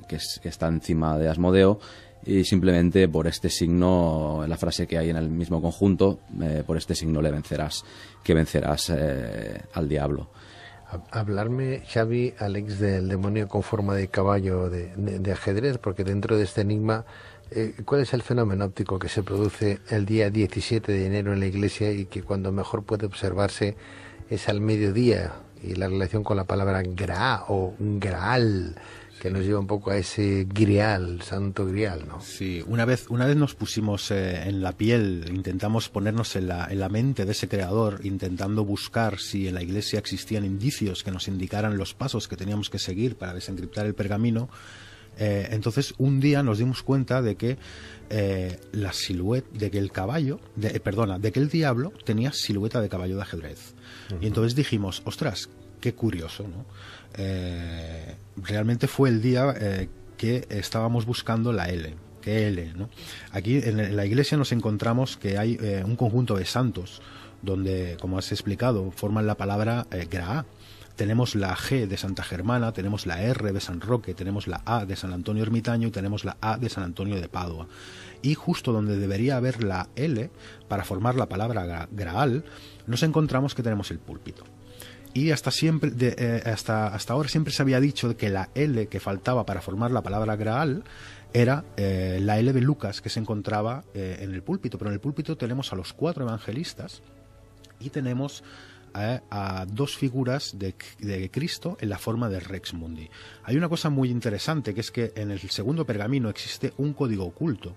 que está encima de Asmodeo, y simplemente por este signo, la frase que hay en el mismo conjunto, por este signo le vencerás, que vencerás al diablo. Hablarme, Xavi, Alex, del demonio con forma de caballo de ajedrez, porque dentro de este enigma, ¿cuál es el fenómeno óptico que se produce el día 17 de enero en la iglesia y que cuando mejor puede observarse es al mediodía, y la relación con la palabra gra o graal, que nos lleva un poco a ese grial, santo grial, ¿no? Sí, una vez nos pusimos en la piel, intentamos ponernos en la mente de ese creador, intentando buscar si en la iglesia existían indicios que nos indicaran los pasos que teníamos que seguir para desencriptar el pergamino. Entonces un día nos dimos cuenta de que la silueta, de que el caballo, de que el diablo tenía silueta de caballo de ajedrez. Y entonces dijimos, ostras, qué curioso, ¿no? Realmente fue el día que estábamos buscando la L. ¿Qué L, no? Aquí en la iglesia nos encontramos que hay un conjunto de santos donde, como has explicado, forman la palabra Graá. Tenemos la G de Santa Germana, tenemos la R de San Roque, tenemos la A de San Antonio Ermitaño y tenemos la A de San Antonio de Padua. Y justo donde debería haber la L para formar la palabra Graal, nos encontramos que tenemos el púlpito. Y hasta ahora siempre se había dicho que la L que faltaba para formar la palabra Graal era la L de Lucas, que se encontraba en el púlpito. Pero en el púlpito tenemos a los 4 evangelistas y tenemos a 2 figuras de Cristo en la forma de Rex Mundi. Hay una cosa muy interesante, que es que en el segundo pergamino existe un código oculto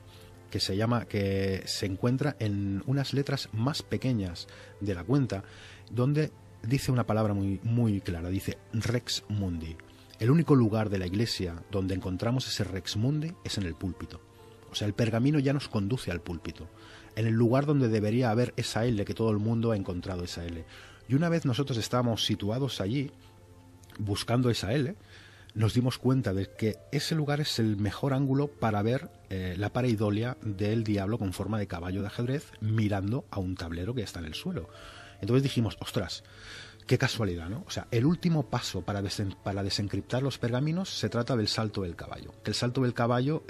que se encuentra en unas letras más pequeñas de la cuenta, donde dice una palabra muy, muy clara, dice Rex Mundi. El único lugar de la iglesia donde encontramos ese Rex Mundi es en el púlpito. O sea, el pergamino ya nos conduce al púlpito, en el lugar donde debería haber esa L, que todo el mundo ha encontrado esa L. Y una vez nosotros estábamos situados allí, buscando esa L, nos dimos cuenta de que ese lugar es el mejor ángulo para ver la pareidolia del diablo con forma de caballo de ajedrez mirando a un tablero que está en el suelo. Entonces dijimos, ostras, qué casualidad, ¿no? O sea, el último paso para desencriptar los pergaminos se trata del salto del caballo. Que el salto del caballo,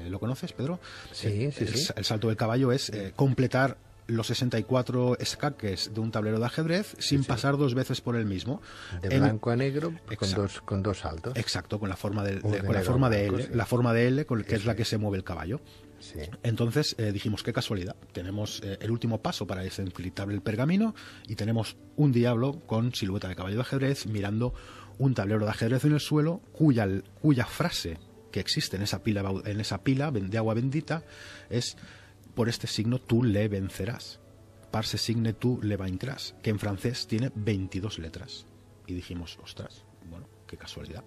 ¿lo conoces, Pedro? Sí. El salto del caballo es completar los 64 escaques de un tablero de ajedrez sin pasar 2 veces por el mismo. De blanco a negro, con dos saltos. Exacto, con la forma de L, la forma de L, que es la que se mueve el caballo. Sí. Entonces dijimos, qué casualidad, tenemos el último paso para desencriptar el pergamino y tenemos un diablo con silueta de caballo de ajedrez mirando un tablero de ajedrez en el suelo, cuya frase que existe en esa pila de agua bendita es: por este signo tú le vencerás. Par se signe tú le vaincrás, que en francés tiene 22 letras. Y dijimos, ostras, bueno, qué casualidad.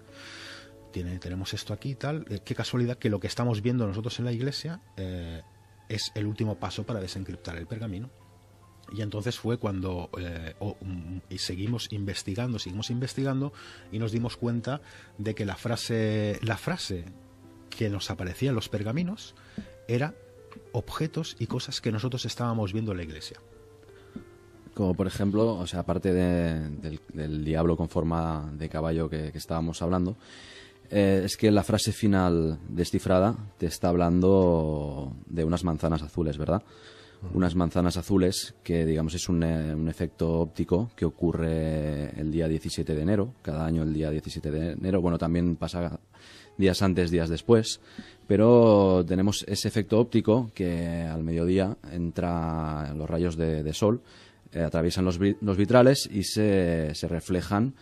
Tenemos esto aquí y tal, qué casualidad que lo que estamos viendo nosotros en la iglesia es el último paso para desencriptar el pergamino. Y entonces fue cuando seguimos investigando y nos dimos cuenta de que la frase que nos aparecía en los pergaminos era objetos y cosas que nosotros estábamos viendo en la iglesia. Como por ejemplo, o sea, aparte del diablo con forma de caballo que estábamos hablando, es que la frase final descifrada te está hablando de unas manzanas azules, ¿verdad? Unas manzanas azules que, digamos, es un efecto óptico que ocurre el día 17 de enero, cada año el día 17 de enero. Bueno, también pasa días antes, días después, pero tenemos ese efecto óptico que al mediodía entra los rayos de sol, atraviesan los vitrales y se reflejan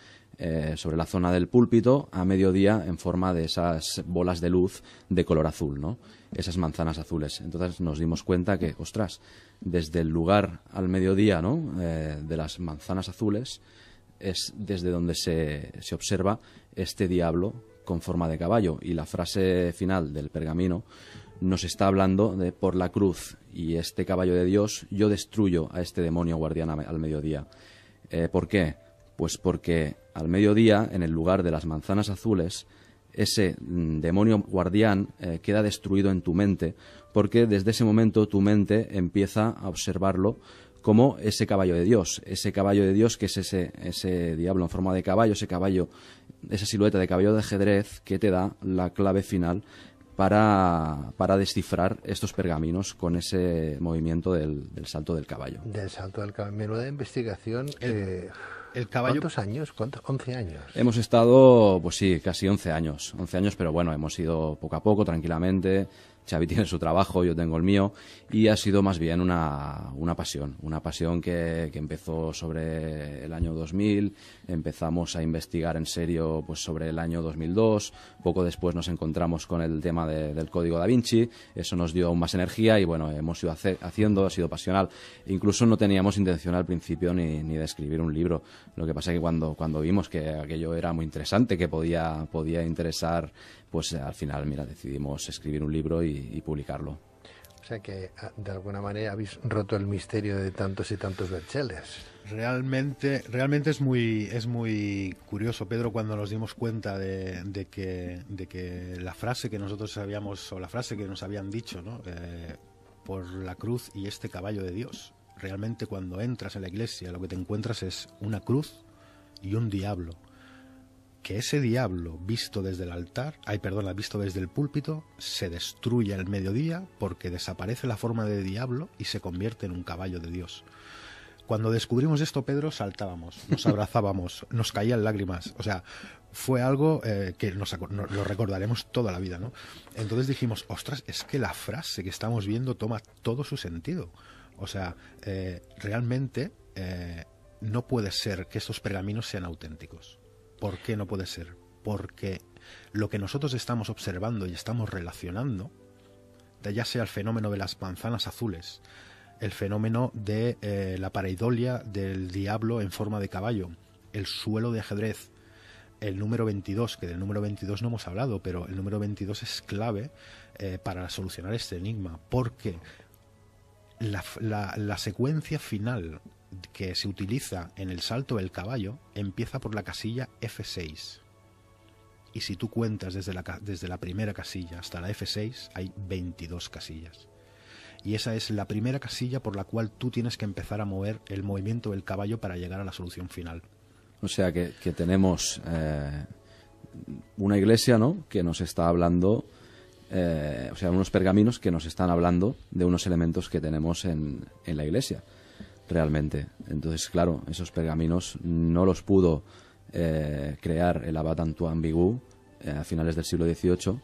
sobre la zona del púlpito a mediodía en forma de esas bolas de luz de color azul, ¿no? Esas manzanas azules. Entonces nos dimos cuenta que, ostras, desde el lugar al mediodía, ¿no? De las manzanas azules es desde donde se observa este diablo con forma de caballo. Y la frase final del pergamino nos está hablando de: por la cruz y este caballo de Dios yo destruyo a este demonio guardián al mediodía. ¿Por qué? Pues porque al mediodía, en el lugar de las manzanas azules, ese demonio guardián queda destruido en tu mente, porque desde ese momento tu mente empieza a observarlo como ese caballo de Dios que es ese diablo en forma de caballo, esa silueta de caballo de ajedrez que te da la clave final para descifrar estos pergaminos con ese movimiento del salto del caballo. Del salto del caballo. Menuda investigación. El caballo... ¿Cuántos años? 11 años. Hemos estado, pues sí, casi 11 años. 11 años, pero bueno, hemos ido poco a poco, tranquilamente. Xavi tiene su trabajo, yo tengo el mío, y ha sido más bien una pasión que empezó sobre el año 2000, empezamos a investigar en serio pues sobre el año 2002, poco después nos encontramos con el tema del código Da Vinci, eso nos dio aún más energía y bueno, hemos ido haciendo, ha sido pasional, incluso no teníamos intención al principio ni de escribir un libro, lo que pasa es que cuando vimos que aquello era muy interesante, que podía interesar, pues al final, mira, decidimos escribir un libro y publicarlo. O sea que, de alguna manera, habéis roto el misterio de tantos y tantos bestsellers. Realmente es muy curioso, Pedro, cuando nos dimos cuenta de que la frase que nosotros sabíamos, o la frase que nos habían dicho, ¿no? Por la cruz y este caballo de Dios. Realmente cuando entras en la iglesia lo que te encuentras es una cruz y un diablo. Que ese diablo visto desde el altar, visto desde el púlpito, se destruye al mediodía porque desaparece la forma de diablo y se convierte en un caballo de Dios. Cuando descubrimos esto, Pedro, saltábamos, nos abrazábamos, nos caían lágrimas. O sea, fue algo que lo recordaremos toda la vida, ¿no? Entonces dijimos, ostras, es que la frase que estamos viendo toma todo su sentido. O sea, realmente no puede ser que estos pergaminos sean auténticos. ¿Por qué no puede ser? Porque lo que nosotros estamos observando y estamos relacionando, ya sea el fenómeno de las manzanas azules, el fenómeno de la pareidolia del diablo en forma de caballo, el suelo de ajedrez, el número 22, que del número 22 no hemos hablado, pero el número 22 es clave para solucionar este enigma, porque la secuencia final que se utiliza en el salto del caballo empieza por la casilla F6 y si tú cuentas desde la primera casilla hasta la F6 hay 22 casillas y esa es la primera casilla por la cual tú tienes que empezar a mover el movimiento del caballo para llegar a la solución final. O sea que tenemos una iglesia, ¿no?, que nos está hablando, o sea, unos pergaminos que nos están hablando de unos elementos que tenemos en la iglesia. Realmente. Entonces, claro, esos pergaminos no los pudo crear el Abad Antoine Bigot a finales del siglo XVIII,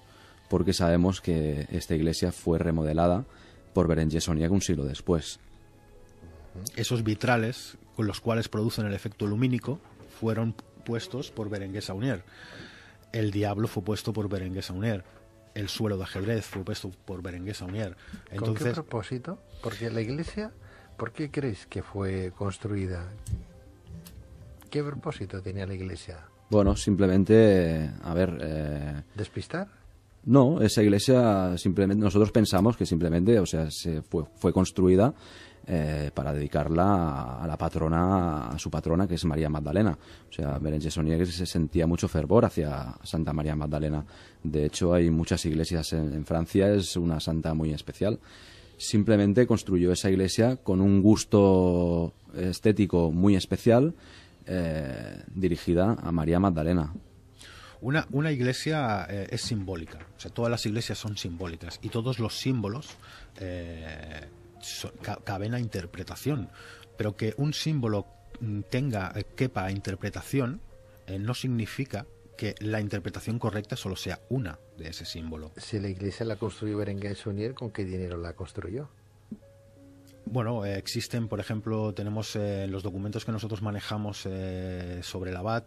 porque sabemos que esta iglesia fue remodelada por Berenguer Saunier un siglo después. Esos vitrales con los cuales producen el efecto lumínico fueron puestos por Berenguer Saunier. El diablo fue puesto por Berenguer Saunier. El suelo de ajedrez fue puesto por Berenguer Saunier. Entonces, ¿con qué propósito? Porque la iglesia, ¿por qué creéis que fue construida? ¿Qué propósito tenía la iglesia? Bueno, simplemente, ¿despistar? No, esa iglesia simplemente, nosotros pensamos que simplemente, o sea, fue construida para dedicarla a la patrona, a su patrona, que es María Magdalena. O sea, Berenguer Saunier se sentía mucho fervor hacia Santa María Magdalena. De hecho, hay muchas iglesias en Francia, es una santa muy especial. Simplemente construyó esa iglesia con un gusto estético muy especial, dirigida a María Magdalena. Una iglesia es simbólica, o sea, todas las iglesias son simbólicas y todos los símbolos caben a interpretación, pero que un símbolo quepa a interpretación no significa que la interpretación correcta solo sea una de ese símbolo. Si la iglesia la construyó Berenguer Saunier, ¿con qué dinero la construyó? Bueno, existen, por ejemplo, tenemos los documentos que nosotros manejamos sobre el abad,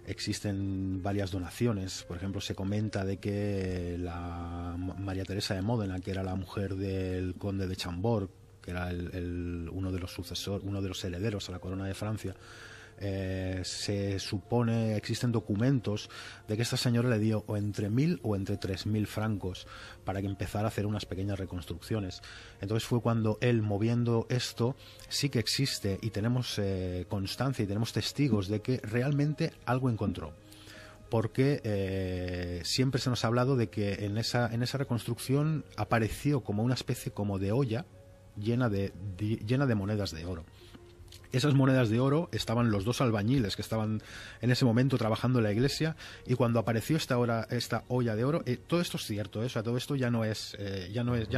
existen varias donaciones. Por ejemplo, se comenta de que la María Teresa de Módena, que era la mujer del conde de Chambord, que era uno de los sucesores, uno de los herederos a la corona de Francia, se supone, existen documentos de que esta señora le dio o entre 1.000 o entre 3.000 francos para que empezara a hacer unas pequeñas reconstrucciones. Entonces fue cuando él, moviendo esto, sí que existe y tenemos constancia y tenemos testigos de que realmente algo encontró. Porque siempre se nos ha hablado de que en esa reconstrucción apareció como una especie como de olla llena de monedas de oro. Esas monedas de oro estaban los dos albañiles que estaban en ese momento trabajando en la iglesia, y cuando apareció esta olla de oro, todo esto es cierto, o sea, todo esto ya no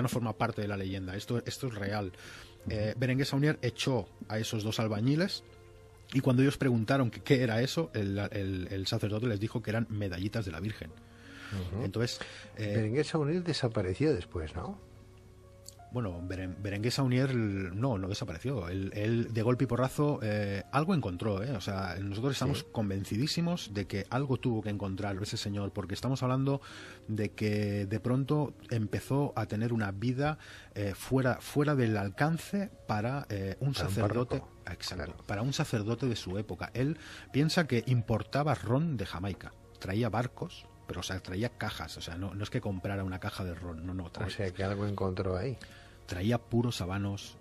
forma parte de la leyenda, esto es real. Berenguer Saunier echó a esos dos albañiles, y cuando ellos preguntaron qué era eso, el sacerdote les dijo que eran medallitas de la Virgen. Entonces, Berenguer Saunier desapareció después, ¿no? Bueno, Berenguer Saunier no desapareció. Él de golpe y porrazo algo encontró, O sea, nosotros estamos convencidísimos de que algo tuvo que encontrar ese señor, porque estamos hablando de que de pronto empezó a tener una vida fuera del alcance para un sacerdote. Exacto, claro. Para un sacerdote de su época. Él piensa que importaba ron de Jamaica, traía barcos, pero o sea, traía cajas, o sea, no es que comprara una caja de ron, no, traía, o sea, que algo encontró ahí. Traía puros habanos,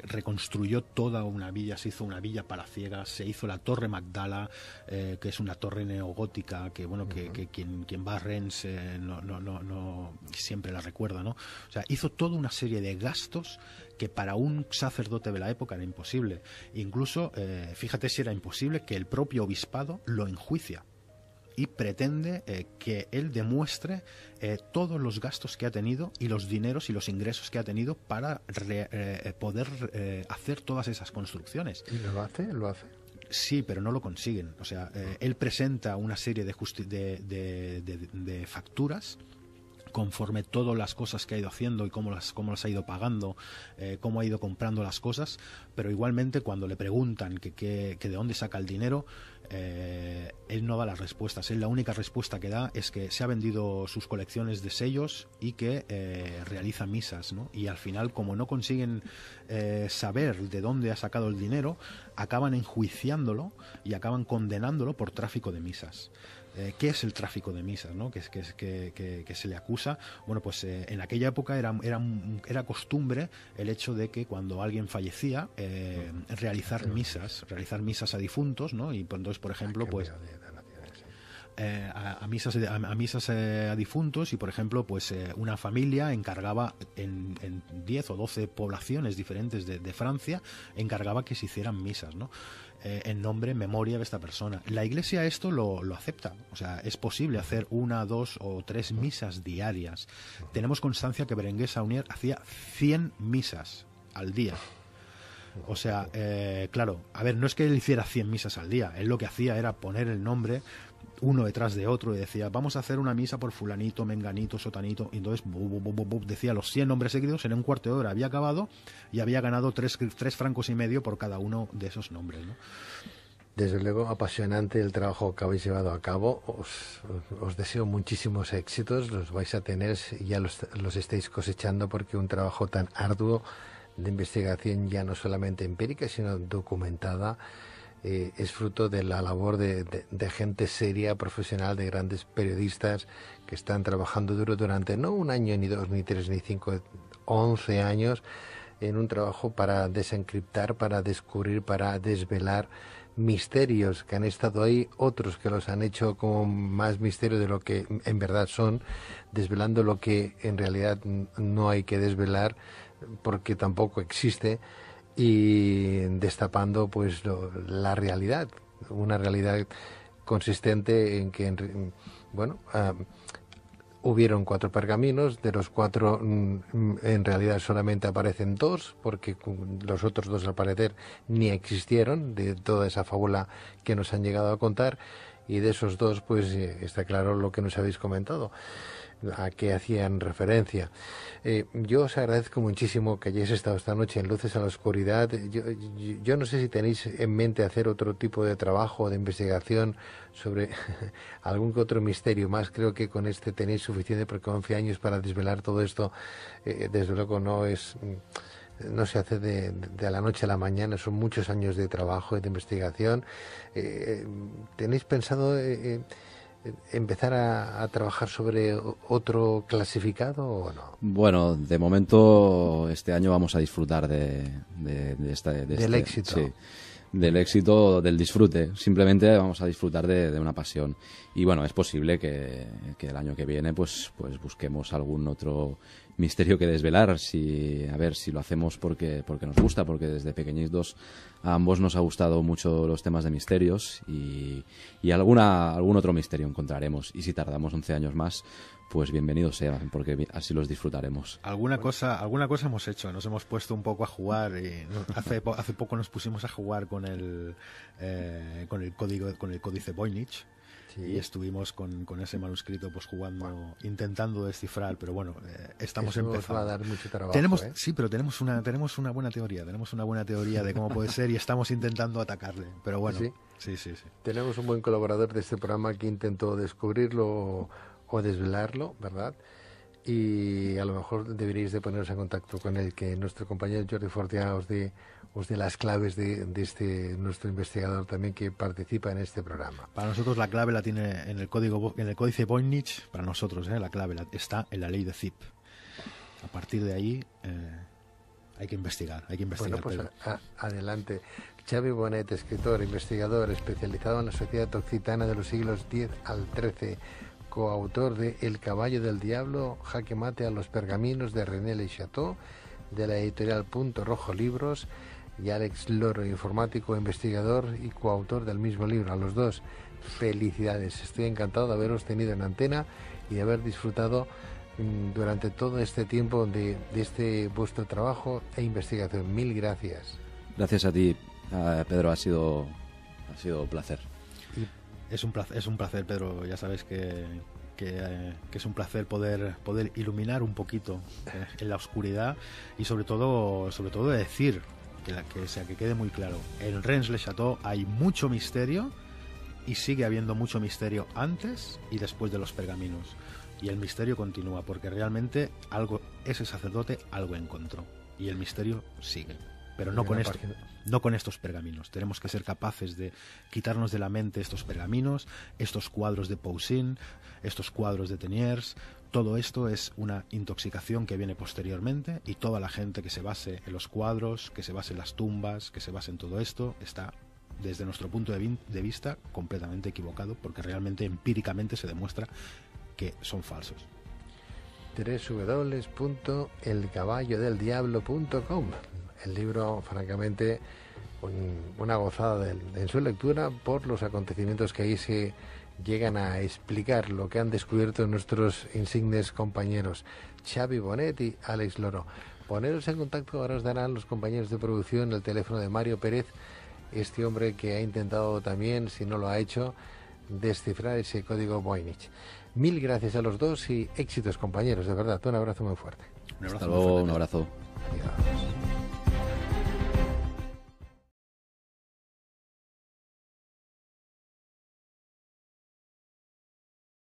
reconstruyó toda una villa, se hizo una villa palaciegas, se hizo la Torre Magdala, que es una torre neogótica, que bueno, que quien va a Rennes no siempre la recuerda, ¿no? O sea, hizo toda una serie de gastos que para un sacerdote de la época era imposible. Incluso, fíjate si era imposible, que el propio obispado lo enjuicia y pretende que él demuestre todos los gastos que ha tenido y los dineros y los ingresos que ha tenido para poder hacer todas esas construcciones. ¿Y lo hace? ¿Lo hace? Sí, pero no lo consiguen. O sea, él presenta una serie de facturas conforme todas las cosas que ha ido haciendo y cómo las ha ido pagando, cómo ha ido comprando las cosas, pero igualmente cuando le preguntan que de dónde saca el dinero, él no da las respuestas. Él la única respuesta que da es que se ha vendido sus colecciones de sellos y que realiza misas, ¿no? Y al final, como no consiguen saber de dónde ha sacado el dinero, acaban enjuiciándolo y acaban condenándolo por tráfico de misas. ¿Qué es el tráfico de misas, ¿no? que se le acusa? Bueno, pues en aquella época era costumbre el hecho de que cuando alguien fallecía, realizar misas a difuntos, ¿no? Y entonces, por ejemplo, pues a misas a difuntos, y por ejemplo, pues una familia encargaba en 10 o 12 poblaciones diferentes de Francia, encargaba que se hicieran misas, ¿no? En nombre, en memoria de esta persona. La Iglesia esto lo acepta, o sea, es posible hacer 1, 2 o 3 misas diarias. Tenemos constancia que Berenguer Saunier hacía 100 misas al día. O sea, claro, a ver, no es que él hiciera 100 misas al día, él lo que hacía era poner el nombre uno detrás de otro y decía, vamos a hacer una misa por fulanito, menganito, sotanito, y entonces decía los 100 nombres seguidos, en un cuarto de hora había acabado y había ganado 3 francos y medio por cada uno de esos nombres, ¿no? Desde luego, apasionante el trabajo que habéis llevado a cabo. Os deseo muchísimos éxitos, los vais a tener, ya los estáis cosechando, porque un trabajo tan arduo de investigación, ya no solamente empírica, sino documentada, es fruto de la labor de gente seria, profesional, de grandes periodistas que están trabajando duro durante no 1 año, ni 2, ni 3, ni 5, 11 años en un trabajo para desencriptar, para descubrir, para desvelar misterios que han estado ahí, otros que los han hecho como más misterio de lo que en verdad son, desvelando lo que en realidad no hay que desvelar porque tampoco existe, y destapando pues la realidad, una realidad consistente en que hubieron 4 pergaminos, de los 4 en realidad solamente aparecen 2, porque los otros 2 al parecer ni existieron, de toda esa fábula que nos han llegado a contar, y de esos 2 pues está claro lo que nos habéis comentado. a qué hacían referencia. Yo os agradezco muchísimo que hayáis estado esta noche en Luces a la Oscuridad. Yo no sé si tenéis en mente hacer otro tipo de trabajo, de investigación sobre algún que otro misterio más. Creo que con este tenéis suficiente, porque 11 años para desvelar todo esto, desde luego no se hace de a la noche a la mañana, son muchos años de trabajo y de investigación. ¿Tenéis pensado empezar a trabajar sobre otro clasificado o no? Bueno, de momento este año vamos a disfrutar del éxito. Sí, del éxito, del disfrute. Simplemente vamos a disfrutar de una pasión. Y bueno, es posible que el año que viene pues busquemos algún otro misterio que desvelar, a ver si lo hacemos porque nos gusta, porque desde pequeñitos a ambos nos ha gustado mucho los temas de misterios y algún otro misterio encontraremos, y si tardamos 11 años más, pues bienvenido sea, porque así los disfrutaremos. Alguna cosa hemos hecho, nos hemos puesto un poco a jugar y hace poco nos pusimos a jugar con el códice Voynich. Sí. Y estuvimos con ese manuscrito pues jugando, intentando descifrar, pero bueno, estamos empezando. Nos va a dar mucho trabajo. Sí, pero tenemos una buena teoría, de cómo puede ser y estamos intentando atacarle, pero bueno. Sí. Tenemos un buen colaborador de este programa que intentó descubrirlo o desvelarlo, ¿verdad? Y a lo mejor deberíais de poneros en contacto con él, que nuestro compañero Jordi Fortià os dé las claves de este nuestro investigador también que participa en este programa. Para nosotros la clave la tiene en el códice Voynich. Para nosotros la clave está en la ley de Zip. A partir de ahí hay que investigar. Bueno, pues adelante. Xavi Bonet, escritor, investigador especializado en la sociedad occitana de los siglos X al XIII, coautor de El caballo del diablo, jaque mate a los pergaminos de René Le Chateau, de la editorial Punto Rojo Libros, y Alex Loro, informático, investigador y coautor del mismo libro. A los dos, felicidades. Estoy encantado de haberos tenido en antena y de haber disfrutado durante todo este tiempo de este vuestro trabajo e investigación. Mil gracias. Gracias a ti, Pedro, ha sido un placer. Es un placer, Pedro. Ya sabes que es un placer poder iluminar un poquito en la oscuridad y sobre todo decir que quede muy claro, en Rennes Le Chateau hay mucho misterio y sigue habiendo mucho misterio antes y después de los pergaminos, y el misterio continúa porque realmente ese sacerdote algo encontró y el misterio sigue, pero no con estos pergaminos. Tenemos que ser capaces de quitarnos de la mente estos pergaminos, estos cuadros de Poussin, estos cuadros de Teniers. Todo esto es una intoxicación que viene posteriormente, y toda la gente que se base en los cuadros, que se base en las tumbas, que se base en todo esto, está, desde nuestro punto de vista, completamente equivocado, porque realmente empíricamente se demuestra que son falsos. www.elcaballodeldiablo.com. El libro, francamente, una gozada en su lectura por los acontecimientos que ahí se llegan a explicar, lo que han descubierto nuestros insignes compañeros Xavi Bonet y Alex Loro. Poneros en contacto, ahora os darán los compañeros de producción el teléfono de Mario Pérez, este hombre que ha intentado también, si no lo ha hecho, descifrar ese código Voynich. Mil gracias a los dos y éxitos, compañeros, de verdad. Un abrazo muy fuerte. Hasta luego, un abrazo. Adiós.